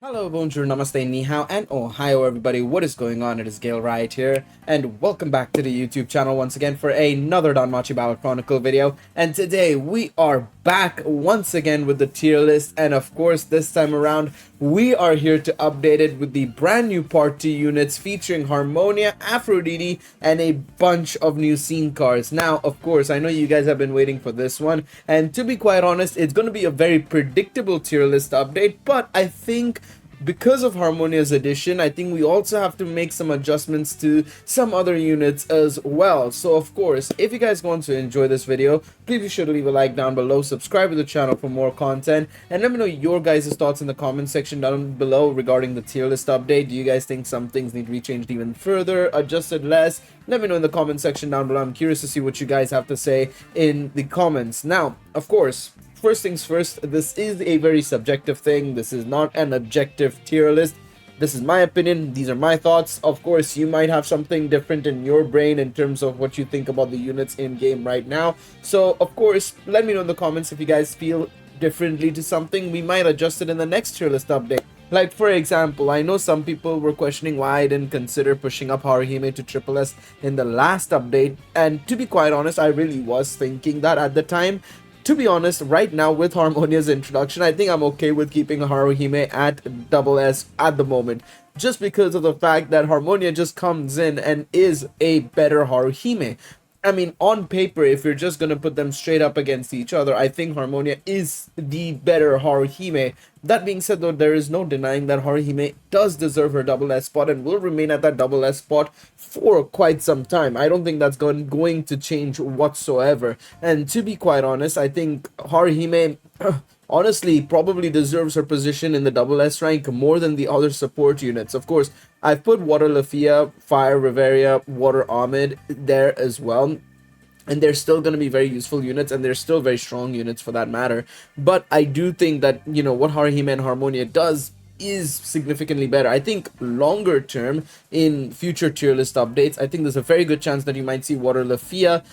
Hello, bonjour, namaste, ni hao, and ohio everybody. What is going on? It is Galeriot here, and welcome back to the YouTube channel once again for another Danmachi Memoria Chronicle video. And today we are back once again with the tier list, and of course this time around we are here to update it with the brand new Part 2 units featuring Harmonia, Aphrodite, and a bunch of new scene cards. Now, of course, I know you guys have been waiting for this one, and to be quite honest, it's going to be a very predictable tier list update, but I think because of Harmonia's addition, I think we also have to make some adjustments to some other units as well. So of course, if you guys want to enjoy this video, please be sure to leave a like down below, subscribe to the channel for more content, and let me know your guys' thoughts in the comment section down below regarding the tier list update. Do you guys think some things need to be changed even further, adjusted less? Let me know in the comment section down below. I'm curious to see what you guys have to say in the comments. Now, of course, first things first, this is a very subjective thing. This is not an objective tier list. This is my opinion. These are my thoughts. Of course, you might have something different in your brain in terms of what you think about the units in game right now. So, of course, let me know in the comments if you guys feel differently to something. We might adjust it in the next tier list update. Like, for example, I know some people were questioning why I didn't consider pushing up Haruhime to Triple S in the last update. And to be quite honest, I really was thinking that at the time. To be honest, right now with Harmonia's introduction, I think I'm okay with keeping Haruhime at double S at the moment. Just because of the fact that Harmonia just comes in and is a better Haruhime. I mean, on paper, if you're just going to put them straight up against each other, I think Harmonia is the better Haruhime. That being said, though, there is no denying that Haruhime does deserve her double S spot and will remain at that double S spot for quite some time. I don't think that's going to change whatsoever. And to be quite honest, I think Haruhime honestly probably deserves her position in the double S rank more than the other support units. Of course, I've put Water Lafia, Fire Reveria, Water Ahmed there as well. And they're still going to be very useful units, and they're still very strong units for that matter. But I do think that, you know, what Haruhime and Harmonia does is significantly better. I think longer term in future tier list updates, I think there's a very good chance that you might see Water Lafia,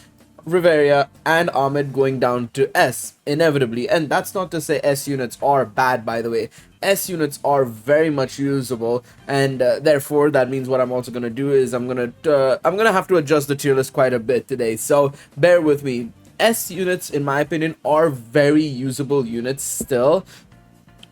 Reveria, and Ahmed going down to S inevitably. And that's not to say S units are bad, by the way. S units are very much usable, and therefore that means what I'm also gonna do is I'm gonna have to adjust the tier list quite a bit today, so bear with me. S units, in my opinion, are very usable units still,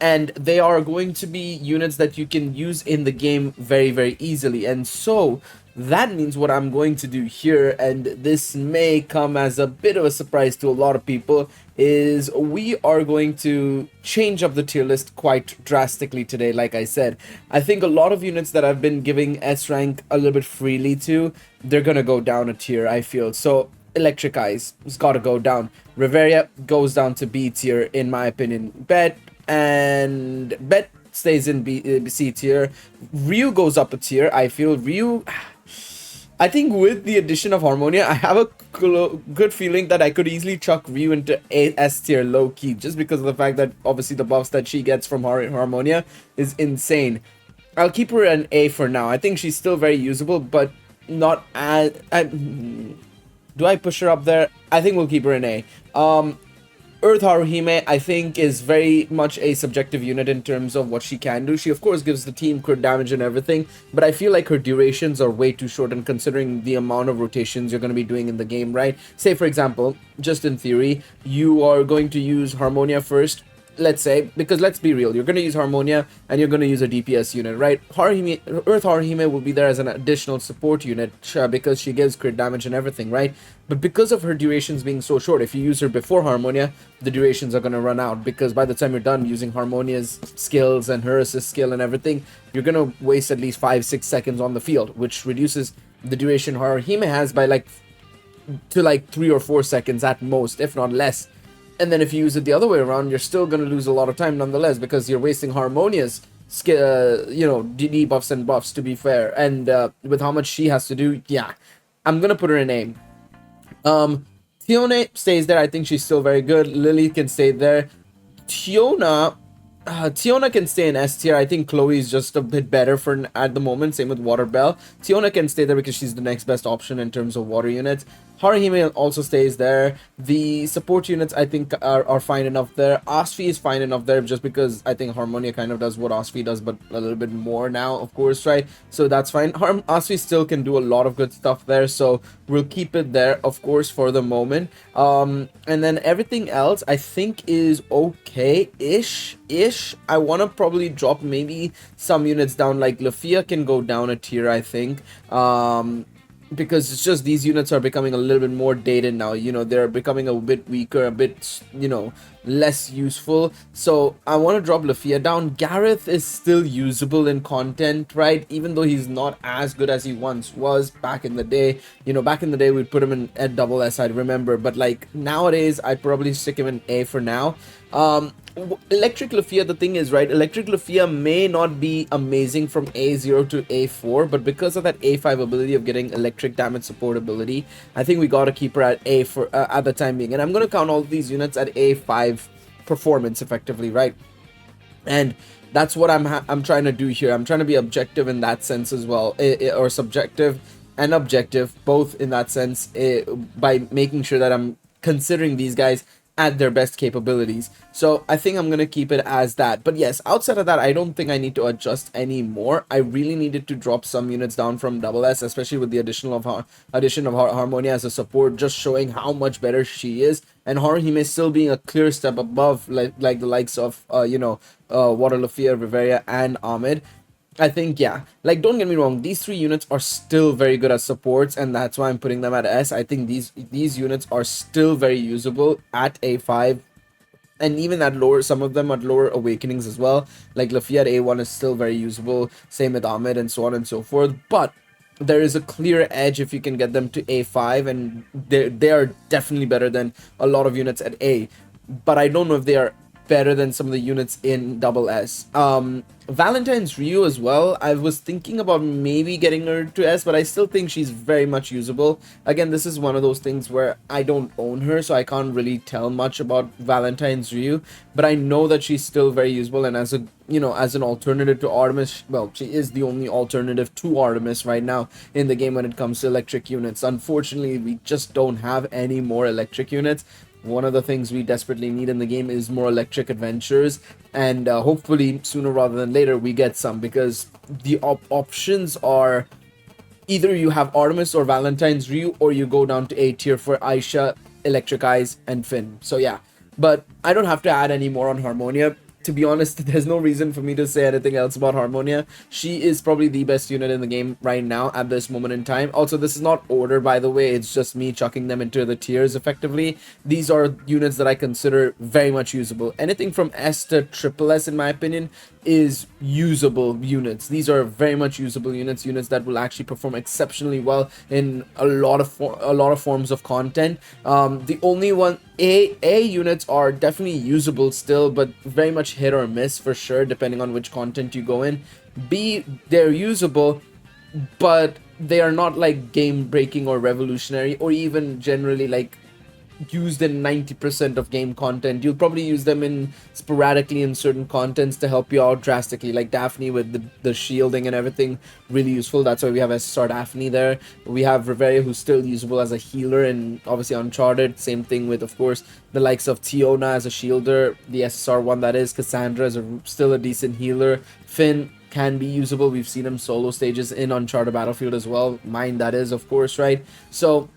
and they are going to be units that you can use in the game very easily. And so that means what I'm going to do here, and this may come as a bit of a surprise to a lot of people, is we are going to change up the tier list quite drastically today. Like I said, I think a lot of units that I've been giving S rank a little bit freely to, they're gonna go down a tier, I feel. So Electric Eyes has got to go down. Reveria goes down to B tier, in my opinion. Bet stays in C tier. Ryu goes up a tier. I feel Ryu, I think with the addition of Harmonia, I have a good feeling that I could easily chuck Ryu into S tier low-key, just because of the fact that obviously the buffs that she gets from Harmonia is insane. I'll keep her an A for now. I think she's still very usable, but not as... do I push her up there? I think we'll keep her an A. Earth Haruhime, I think, is very much a subjective unit in terms of what she can do. She, of course, gives the team crit damage and everything, but I feel like her durations are way too short, and considering the amount of rotations you're going to be doing in the game, right? Say, for example, just in theory, you are going to use Harmonia first, let's say, because let's be real, you're going to use Harmonia and you're going to use a DPS unit, right? Earth Haruhime will be there as an additional support unit because she gives crit damage and everything, right? But because of her durations being so short, if you use her before Harmonia, the durations are going to run out, because by the time you're done using Harmonia's skills and her assist skill and everything, you're going to waste at least 5-6 seconds on the field, which reduces the duration Haruhime has by like 3 or 4 seconds at most, if not less. And then if you use it the other way around, you're still going to lose a lot of time nonetheless, because you're wasting Harmonia's debuffs and buffs, to be fair. And with how much she has to do, yeah, I'm going to put her in A. Tione stays there. I think she's still very good. Lily can stay there. Tiona can stay in S tier. I think Chloe's just a bit better for at the moment. Same with Water Bell. Tiona can stay there because she's the next best option in terms of water units. Haruhime also stays there. The support units I think are fine enough there. Osfi is fine enough there just because I think Harmonia kind of does what Osfi does, but a little bit more now, of course, right? So that's fine. Osfi still can do a lot of good stuff there, so we'll keep it there, of course, for the moment. And then everything else I think is okay-ish. I want to probably drop maybe some units down, like Lafia can go down a tier, I think. Because it's just these units are becoming a little bit more dated now, you know, they're becoming a bit weaker, a bit, you know, less useful. So I want to drop Lafia down. Gareth is still usable in content, right? Even though he's not as good as he once was back in the day. You know, back in the day we'd put him in at double S, I remember, but like nowadays I'd probably stick him in A for now. Electric Lafia, the thing is, right, Electric Lafia may not be amazing from A0 to A4, but because of that A5 ability of getting electric damage support ability, I think we gotta keep her at A for at the time being. And I'm gonna count all these units at A5 performance effectively, right? And that's what I'm trying to do here. I'm trying to be objective in that sense as well, or subjective and objective both in that sense, by making sure that I'm considering these guys at their best capabilities. So I think I'm gonna keep it as that. But yes, outside of that, I don't think I need to adjust any more. I really needed to drop some units down from double S, especially with the addition of Harmonia as a support, just showing how much better she is. And Haruhime still being a clear step above, like the likes of Water Lafia, Riveria, and Ahmed. I think, yeah, like, don't get me wrong, these three units are still very good as supports, and that's why I'm putting them at S. I think these units are still very usable at A5, and even at lower, some of them at lower awakenings as well. Like Lafia at A1 is still very usable, same with Ahmed, and so on and so forth. But there is a clear edge if you can get them to A5, and they are definitely better than a lot of units at A. But I don't know if they are better than some of the units in double S. Valentine's Ryu as well, I was thinking about maybe getting her to S, but I still think she's very much usable. Again, this is one of those things where I don't own her, so I can't really tell much about Valentine's Ryu, but I know that she's still very usable, and as a, you know, as an alternative to Artemis, well, she is the only alternative to Artemis right now in the game when it comes to electric units. Unfortunately, we just don't have any more electric units. One of the things we desperately need in the game is more electric adventures, and hopefully sooner rather than later we get some, because the options are either you have Artemis or Valentine's Ryu, or you go down to A tier for Aisha, Electric Eyes, and Finn. So yeah, but I don't have to add any more on Harmonia. To be honest, there's no reason for me to say anything else about Harmonia. She is probably the best unit in the game right now at this moment in time. Also, this is not order, by the way. It's just me chucking them into the tiers effectively. These are units that I consider very much usable. Anything from S to triple S, in my opinion, is usable units. These are very much usable units, units that will actually perform exceptionally well in a lot of forms of content. The only one, A units are definitely usable still, but very much hit or miss for sure, depending on which content you go in. B, they're usable, but they are not like game breaking or revolutionary, or even generally like used in 90% of game content. You'll probably use them in sporadically in certain contents to help you out drastically, like Daphne with the shielding and everything, really useful. That's why we have SSR Daphne there. We have Riveria, who's still usable as a healer, and obviously Uncharted, same thing with, of course, the likes of Tiona as a shielder, the SSR one, that is. Cassandra is still a decent healer. Finn can be usable. We've seen him solo stages in Uncharted Battlefield as well, mine that is, of course, right? So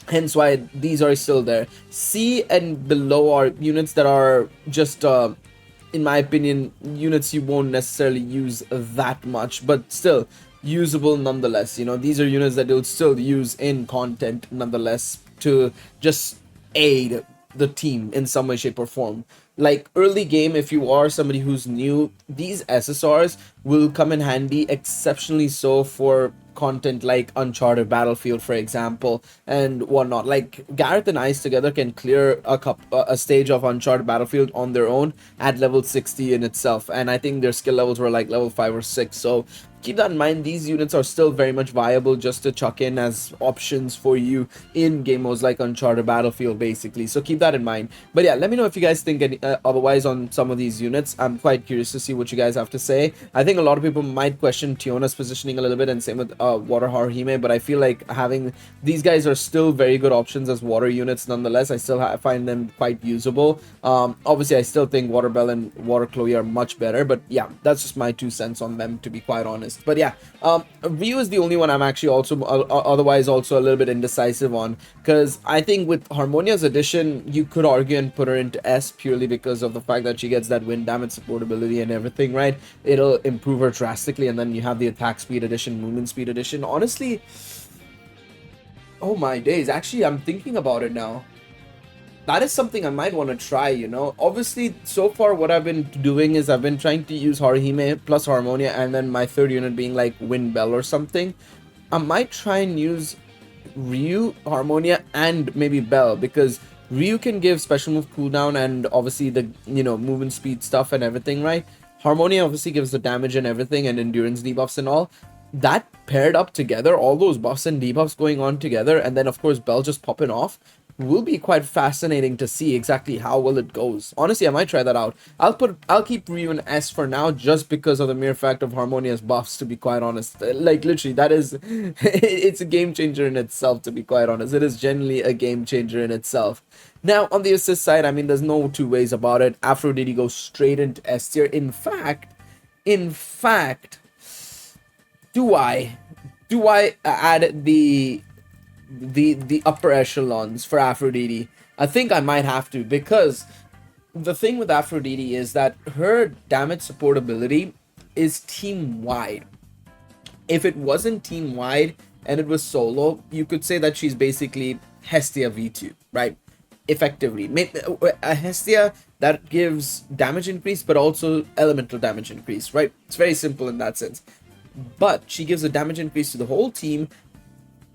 hence why these are still there. C and below are units that are just in my opinion, units you won't necessarily use that much, but still usable nonetheless. You know, these are units that you'll still use in content nonetheless to just aid the team in some way, shape, or form. Like early game, if you are somebody who's new, these SSRs will come in handy, exceptionally so for content like Uncharted Battlefield, for example, and whatnot. Like Galeriot and I together can clear a stage of Uncharted Battlefield on their own at level 60 in itself, and I think their skill levels were like level 5 or 6. So keep that in mind. These units are still very much viable just to chuck in as options for you in game modes like Uncharted Battlefield, basically. So keep that in mind. But yeah, let me know if you guys think otherwise on some of these units. I'm quite curious to see what you guys have to say. I think a lot of people might question Tiona's positioning a little bit, and same with Water Haruhime, but I feel like having these guys are still very good options as water units nonetheless. I still find them quite usable. Obviously, I still think Water Bell and Water Chloe are much better, but yeah, that's just my 2 cents on them, to be quite honest. But yeah, Ryu is the only one I'm actually also otherwise also a little bit indecisive on, because I think with Harmonia's addition, you could argue and put her into S purely because of the fact that she gets that wind damage supportability and everything, right? It'll improve her drastically, and then you have the attack speed addition, movement speed addition. Honestly, oh my days, actually I'm thinking about it now. That is something I might want to try, you know. Obviously, so far what I've been doing is I've been trying to use Haruhime plus Harmonia, and then my third unit being like Wind Bell or something. I might try and use Ryu, Harmonia, and maybe Bell, because Ryu can give special move cooldown and obviously the, you know, movement speed stuff and everything, right? Harmonia obviously gives the damage and everything and endurance debuffs and all. That paired up together, all those buffs and debuffs going on together, and then of course Bell just popping off, will be quite fascinating to see exactly how well it goes. Honestly, I might try that out. I'll keep Ryu in S for now, just because of the mere fact of Harmonia's buffs, to be quite honest. Like, literally, that is it's a game changer in itself, to be quite honest. It is genuinely a game changer in itself. Now, on the assist side, I mean, there's no 2 ways about it. Aphrodite goes straight into S tier. In fact, do I add the upper echelons for Aphrodite? I think I might have to, because the thing with Aphrodite is that her damage supportability is team-wide. If it wasn't team-wide and it was solo, you could say that she's basically Hestia V2, right? Effectively. A Hestia that gives damage increase, but also elemental damage increase, right? It's very simple in that sense. But she gives a damage increase to the whole team,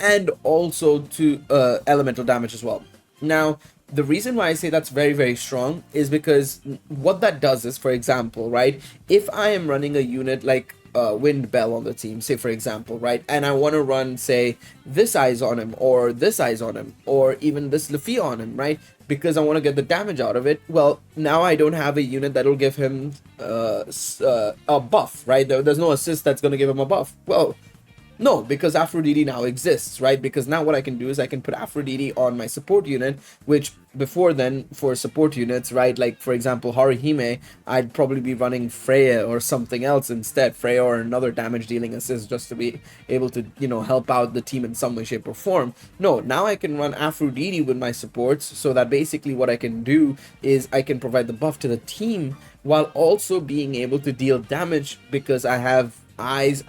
and also to elemental damage as well. Now, the reason why I say that's very, very strong is because what that does is, for example, right, if I am running a unit like Wind Bell on the team, say for example, right, and I want to run, say, this Eyes on him, or this Eyes on him, or even this Luffy on him, right, because I want to get the damage out of it, well, now I don't have a unit that'll give him a buff, right? There's no assist that's going to give him a buff. Well, no, because Aphrodite now exists, right? Because now what I can do is I can put Aphrodite on my support unit, which before then, for support units, right, like for example Haruhime, I'd probably be running Freya or something else instead, Freya or another damage dealing assist, just to be able to, you know, help out the team in some way, shape or form. No, now I can run Aphrodite with my supports, so that basically what I can do is I can provide the buff to the team while also being able to deal damage, because I have Eyes,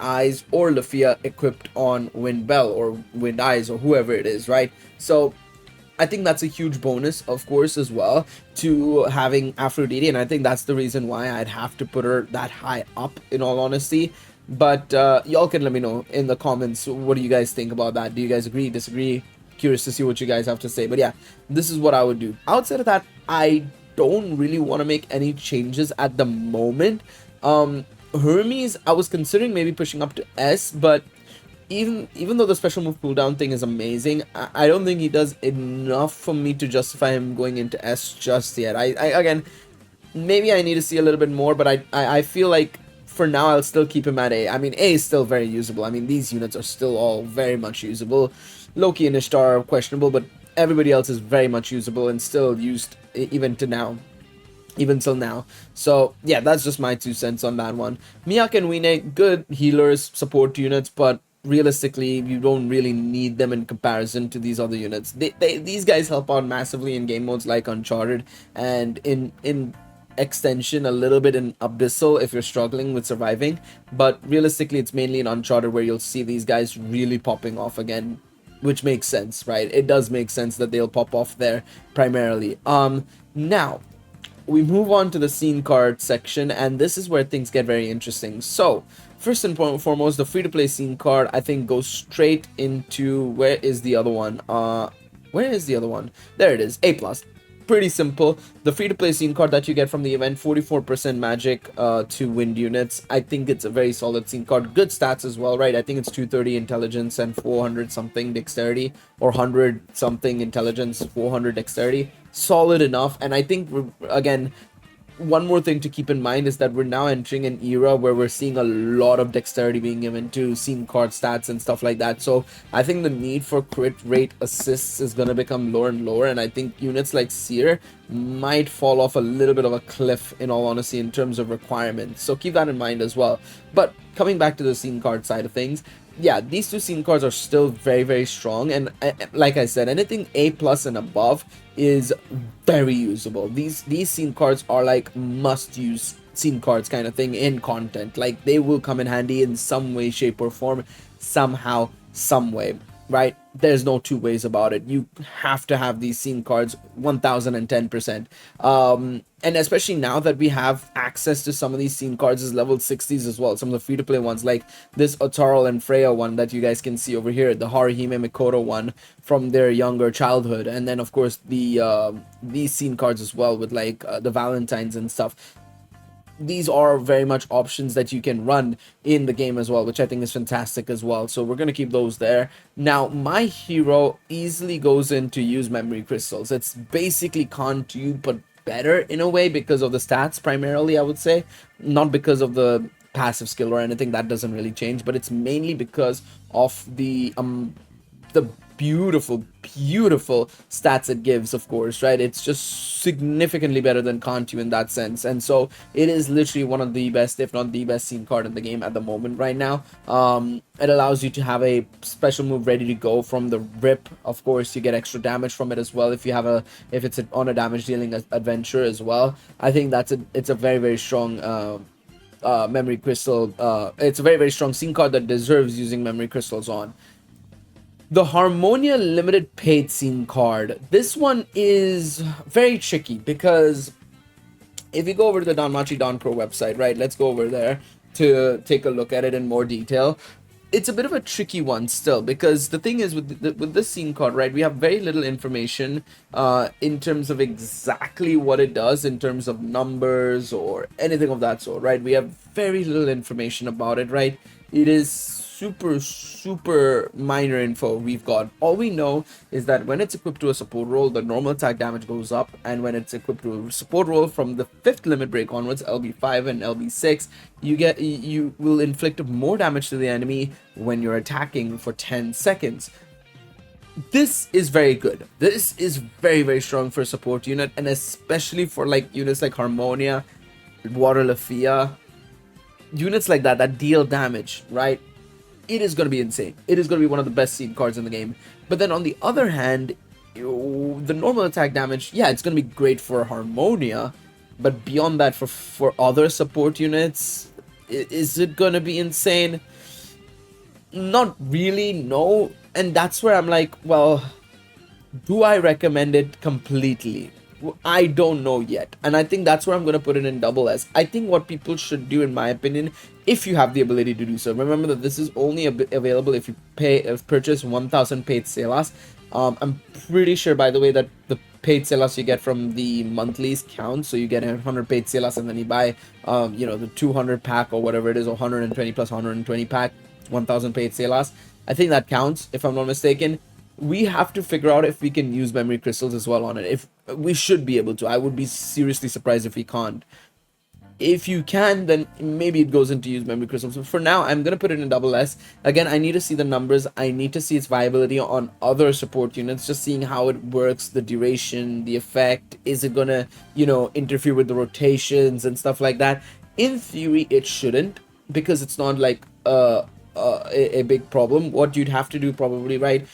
or Lafia equipped on Wind Bell or Wind Eyes or whoever it is, right? So I think that's a huge bonus, of course, as well, to having Aphrodite, and I think that's the reason why I'd have to put her that high up, in all honesty. But y'all can let me know in the comments, what do you guys think about that? Do you guys agree, disagree? Curious to see what you guys have to say. But yeah, this is what I would do. Outside of that, I don't really want to make any changes at the moment. Hermes, I was considering maybe pushing up to S, but even though the special move cooldown thing is amazing, I don't think he does enough for me to justify him going into S just yet. I again, maybe I need to see a little bit more, but I feel like for now I'll still keep him at A. I mean, A is still very usable. I mean, these units are still all very much usable. Loki and Ishtar are questionable, but everybody else is very much usable and still used even till now. So yeah, that's just my 2 cents on that one. Miyake and Wine, good healers, support units, but realistically you don't really need them in comparison to these other units. These guys help out massively in game modes like Uncharted, and in extension a little bit in Abyssal if you're struggling with surviving, but realistically it's mainly in Uncharted where you'll see these guys really popping off again, which makes sense, right? It does make sense that they'll pop off there primarily. Now we move on to the scene card section, and this is where things get very interesting. So first and foremost, the free-to-play scene card, I think, goes straight into, where is the other one? Where is the other one? There it is, A+. pretty simple. The free-to-play scene card that you get from the event, 44% magic to wind units. I think it's a very solid scene card. Good stats as well, right? I think it's 230 intelligence and 400 something dexterity, or 100 something intelligence, 400 dexterity. Solid enough. And I think, again, one more thing to keep in mind is that we're now entering an era where we're seeing a lot of dexterity being given to scene card stats and stuff like that. So I think the need for crit rate assists is going to become lower and lower, and I think units like Seer might fall off a little bit of a cliff, in all honesty, in terms of requirements. So keep that in mind as well. But coming back to the scene card side of things, yeah, these two scene cards are still very, very strong, and like I said, anything A+ and above is very usable. These scene cards are like must-use scene cards kind of thing in content. Like, they will come in handy in some way, shape, or form, somehow, some way, right? There's no two ways about it. You have to have these scene cards 1010%. And especially now that we have access to some of these scene cards as level 60s as well, some of the free-to-play ones, like this Otarl and Freya one that you guys can see over here, the Haruhime Mikoto one from their younger childhood, and then of course the these scene cards as well with like the Valentines and stuff. These are very much options that you can run in the game as well, which I think is fantastic as well. So we're going to keep those there. Now, my hero easily goes in to use memory crystals. It's basically Can't You, but better in a way because of the stats primarily, I would say. Not because of the passive skill or anything, that doesn't really change, but it's mainly because of the beautiful stats it gives, of course, right? It's just significantly better than Can't You in that sense, and so it is literally one of the best, if not the best, scene card in the game at the moment right now. It allows you to have a special move ready to go from the rip. Of course, you get extra damage from it as well if you have if it's on a damage dealing adventure as well. I think it's a very, very strong memory crystal. It's a very, very strong scene card that deserves using memory crystals on. The Harmonia limited paid scene card. This one is very tricky because if you go over to the Danmachi Pro website, right, let's go over there to take a look at it in more detail. It's a bit of a tricky one still, because the thing is with this scene card, right, we have very little information in terms of exactly what it does in terms of numbers or anything of that sort, right? We have very little information about it, right? It is super minor info we've got. All we know is that when it's equipped to a support role, the normal attack damage goes up, and when it's equipped to a support role from the 5th limit break onwards, LB5 and LB6, you will inflict more damage to the enemy when you're attacking for 10 seconds. This is very good. This is very, very strong for a support unit, and especially for like units like Harmonia, Water Lafia, units like that deal damage, right? It is going to be insane. It is going to be one of the best scene cards in the game. But then on the other hand, the normal attack damage, yeah, it's going to be great for Harmonia, but beyond that, for other support units, is it going to be insane? Not really, no. And that's where I'm like, well, do I recommend it completely? I don't know yet, and I think that's where I'm going to put it in double S. I think what people should do, in my opinion, if you have the ability to do so, remember that this is only available if you purchase 1000 paid Selas. I'm pretty sure, by the way, that the paid Selas you get from the monthlies count, so you get 100 paid Selas and then you buy you know, the 200 pack or whatever it is, or 120 plus 120 pack, 1000 paid Selas. I think that counts, if I'm not mistaken. We have to figure out if we can use memory crystals as well on it. If we should be able to. I would be seriously surprised if we can't. If you can, then maybe it goes into use memory crystals. But for now, I'm going to put it in double S. Again, I need to see the numbers. I need to see its viability on other support units. Just seeing how it works, the duration, the effect. Is it going to, you know, interfere with the rotations and stuff like that? In theory, it shouldn't, because it's not like a big problem. What you'd have to do probably, right,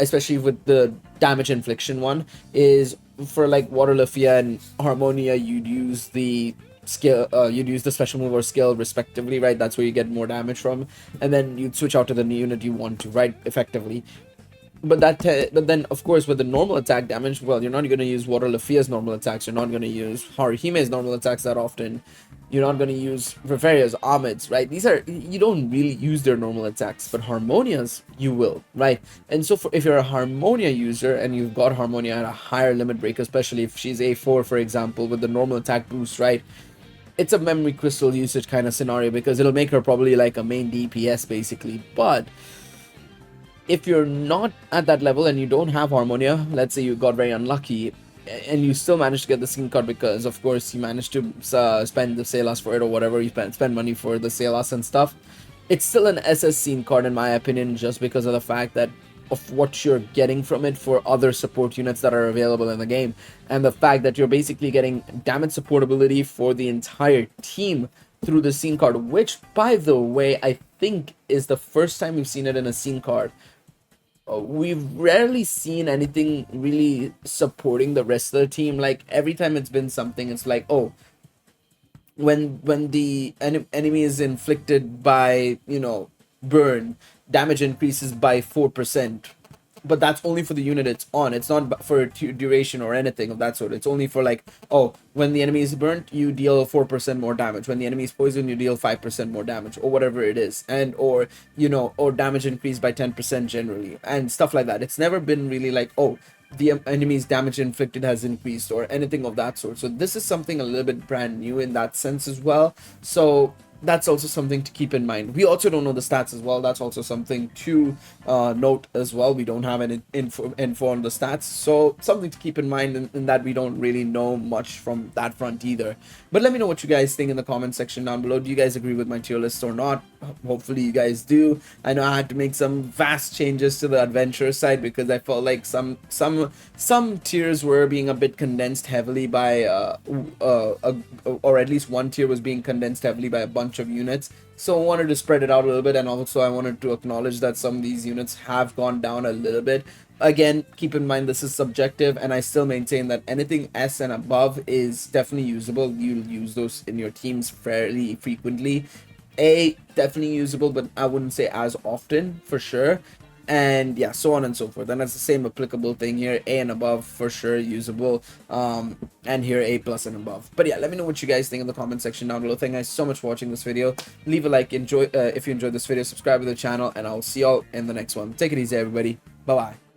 especially with the damage infliction one, is for like Water Lafia and Harmonia, you'd use the skill, you'd use the special move or skill respectively, right? That's where you get more damage from, and then you'd switch out to the unit you want to, right, effectively. But then of course with the normal attack damage, well, you're not going to use Water Lafia's normal attacks, you're not going to use Haruhime's normal attacks that often. You're not going to use Reveria's, Ahmed's, right? These are, you don't really use their normal attacks, but Harmonia's you will, right? And so if you're a Harmonia user and you've got Harmonia at a higher limit break, especially if she's A4, for example, with the normal attack boost, right? It's a memory crystal usage kind of scenario because it'll make her probably like a main DPS basically. But if you're not at that level and you don't have Harmonia, let's say you got very unlucky and you still managed to get the scene card because of course you managed to spend the Salas for it or whatever, you spend money for the Salas and stuff, it's still an SS scene card in my opinion, just because of the fact that of what you're getting from it for other support units that are available in the game, and the fact that you're basically getting damage supportability for the entire team through the scene card, which by the way I think is the first time we've seen it in a scene card. We've rarely seen anything really supporting the rest of the team. Like every time it's been something, it's like, oh, when the enemy is inflicted by, you know, burn, damage increases by 4%, but that's only for the unit it's on. It's not for duration or anything of that sort. It's only for like, oh, when the enemy is burnt, you deal 4% more damage. When the enemy is poisoned, you deal 5% more damage, or whatever it is, and or, you know, or damage increased by 10% generally and stuff like that. It's never been really like, oh, the enemy's damage inflicted has increased or anything of that sort. So this is something a little bit brand new in that sense as well. So that's also something to keep in mind. We also don't know the stats as well. That's also something to note as well. We don't have any info on the stats, so something to keep in mind in that we don't really know much from that front either. But let me know what you guys think in the comment section down below. Do you guys agree with my tier list or not? Hopefully you guys do. I know I had to make some vast changes to the adventure side because I felt like some tiers were being a bit condensed heavily by or at least one tier was being condensed heavily by a bunch of units. So I wanted to spread it out a little bit, and also I wanted to acknowledge that some of these units have gone down a little bit. Again, keep in mind this is subjective, and I still maintain that anything S and above is definitely usable. You'll use those in your teams fairly frequently. A, definitely usable, but I wouldn't say as often for sure. And yeah, so on and so forth. And that's the same applicable thing here. A and above for sure usable, and here A plus and above. But yeah, let me know what you guys think in the comment section down below. Thank you guys so much for watching this video. Leave a like, enjoy if you enjoyed this video, subscribe to the channel, and I'll see y'all in the next one. Take it easy, everybody. Bye bye.